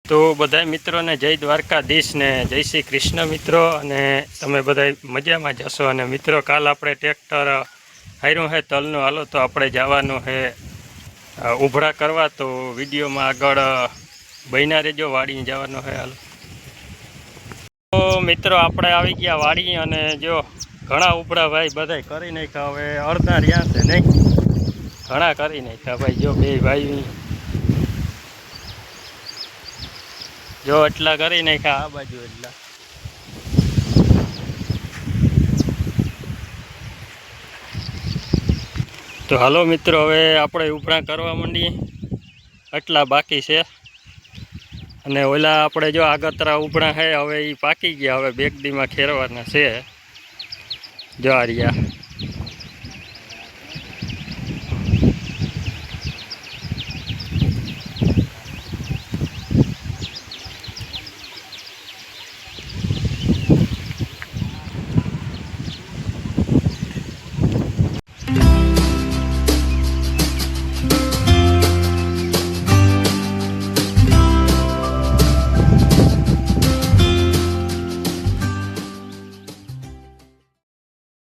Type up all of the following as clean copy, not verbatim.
તો બધા મિત્રોને જય દ્વારકાધીશ ને જય શ્રી કૃષ્ણ મિત્રો, અને તમે બધા મજામાં જશો. અને મિત્રો, કાલ આપણે ટ્રેક્ટર હાર્યું છે તલનું. હાલો તો આપણે જવાનું છે ઉભરા કરવા. તો વિડીયોમાં આગળ બન્યા રહેજો, વાડીએ જવાનું છે. હાલો તો મિત્રો, આપણે આવી ગયા વાડી, અને જો ઘણા ઉભરા ભાઈ બધા કરી નાખ્યા. હવે અડધા રહ્યા છે નહીં, ઘણા કરી નાખ્યા ભાઈ. જો બે ભાઈ જો એટલા કરી નાખ્યા, આ બાજુ એટલા. તો હાલો મિત્રો, હવે આપણે ઉભરા કરવા માંડીએ. એટલા બાકી છે. અને ઓલા આપણે જો આગતરા ઉભરા છે, હવે એ પાકી ગયા. હવે બેગડીમાં ખેરવાના છે. જો આ રહ્યા.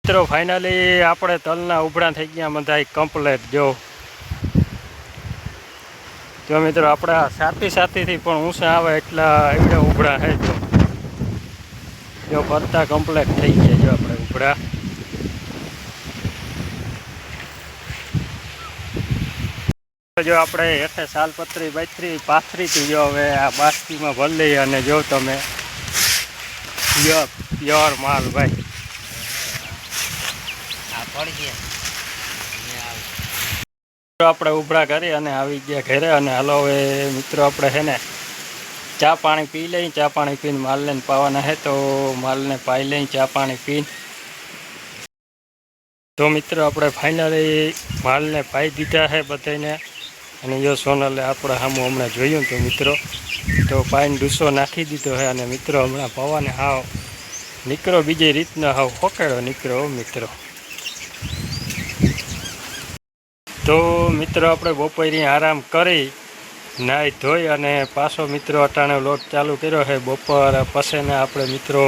મિત્રો, ફાઇનલી આપણે તલના ઉભરા થઈ ગયા બધા કમ્પ્લેટ. જો મિત્રો, આપણા સાથીથી પણ ઊંચા આવે એટલા એવડા ઉભરા છે. જો કરતા કમ્પ્લેટ થઈ ગયા. જો આપણે ઉભરા જો આપણે હેઠે સાલપત્રી બાતરી પાથરીથી જો હવે આ બાસ્કીમાં ભરી લઈએ. અને જો તમે પ્યોર માલ ભાઈ આપણે ઉભરા કરી અને આવી ગયા ઘરે. અને હાલો હવે મિત્રો, આપણે છે ને ચા પાણી પી લઈ. ચા પાણી પીને માલને પાવાના છે, તો માલને પાઈ લઈ ચા પાણી પીને. તો મિત્રો, આપણે ફાઇનલી માલને પાઈ દીધા છે બધાને. અને જો સોનલે આપણે સામું હમણાં જોયું તો મિત્રો, તો પાઈને ડૂસો નાખી દીધો છે. અને મિત્રો, હમણાં પવાને હાવ નીકળો બીજી રીતના હાવ ફોકેડો નીકળો મિત્રો. તો મિત્રો, આપણે બપોરે આરામ કરી નાહી ધોઈ અને પાછો મિત્રો અટાણે લોટ ચાલુ કર્યો છે. બપોર પછીને આપણે મિત્રો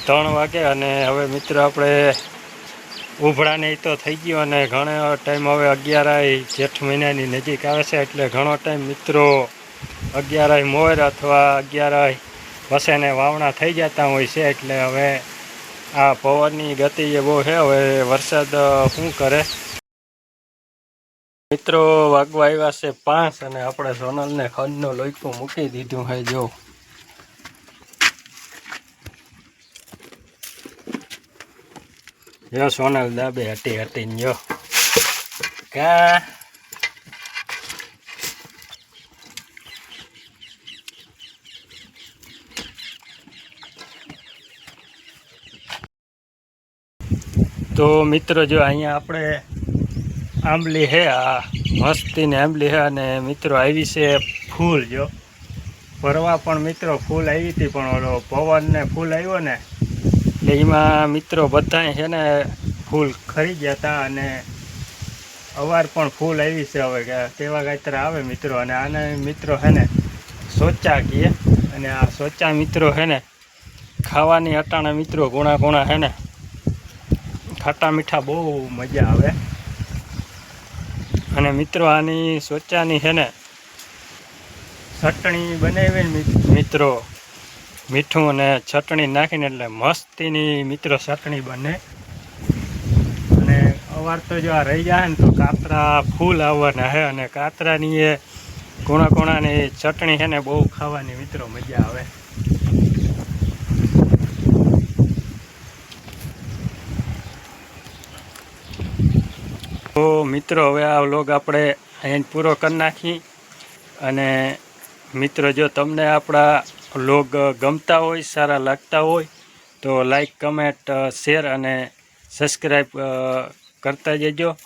3 વાગે. અને હવે મિત્રો, આપણે ઉભરાને તો થઈ ગયો. અને ઘણો ટાઈમ હવે 11 જેઠ મહિનાની નજીક આવે છે, એટલે ઘણો ટાઈમ મિત્રો 11 મોર અથવા 11 પછીને વાવણા થઈ જતા હોય છે. એટલે હવે આ પવનની ગતિ એ બહુ છે. હવે વરસાદ શું કરે મિત્રો. વાગવા આવ્યા છે 5, અને આપણે સોનલને ખંડનું લોહીકું મૂકી દીધું છે. જો સોનલ દાબે હટીને જો કા. તો મિત્રો, જો અહીંયા આપણે આંબલી છે, આ મસ્તીની આંબલી છે. અને મિત્રો આવી છે ફૂલ. જો ભરવા પણ મિત્રો ફૂલ આવી હતી, પણ ઓલો પવનને ફૂલ આવ્યો ને એટલે એમાં મિત્રો બધા છે ને ફૂલ ખરી ગયા હતા. અને અવાર પણ ફૂલ આવી છે. હવે કેવા ગાયતરા આવે મિત્રો. અને આને મિત્રો છે ને સોચા કહીએ. અને આ સોચા મિત્રો છે ને ખાવાની અટાણા મિત્રો ગુણા છે ને ખાટા મીઠા બહુ મજા આવે. અને મિત્રો, આની સોચાની છે ને ચટણી બનાવીને મિત્રો મીઠું અને ચટણી નાખીને એટલે મસ્તીની મિત્રો ચટણી બને. અને અવાર તો જો આ રહી જાય ને તો કાતરા ફૂલ આવવાના છે. અને કાતરાની એ કોણાની ચટણી છે ને બહુ ખાવાની મિત્રો મજા આવે. તો મિત્રો, હવે આ વ્લોગ આપણે અહીં પૂરો કરી નાખી. અને મિત્રો, જો તમને આપણા વ્લોગ ગમતા હોય, સારા લાગતા હોય, તો લાઈક, કમેન્ટ, શેર અને સબસ્ક્રાઈબ કરતા જજો.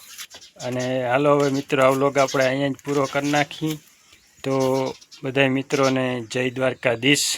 અને હાલો હવે મિત્રો, આ વ્લોગ આપણે અહીંયા જ પૂરો કરી નાખી. તો બધા મિત્રોને જય દ્વારકાધીશ.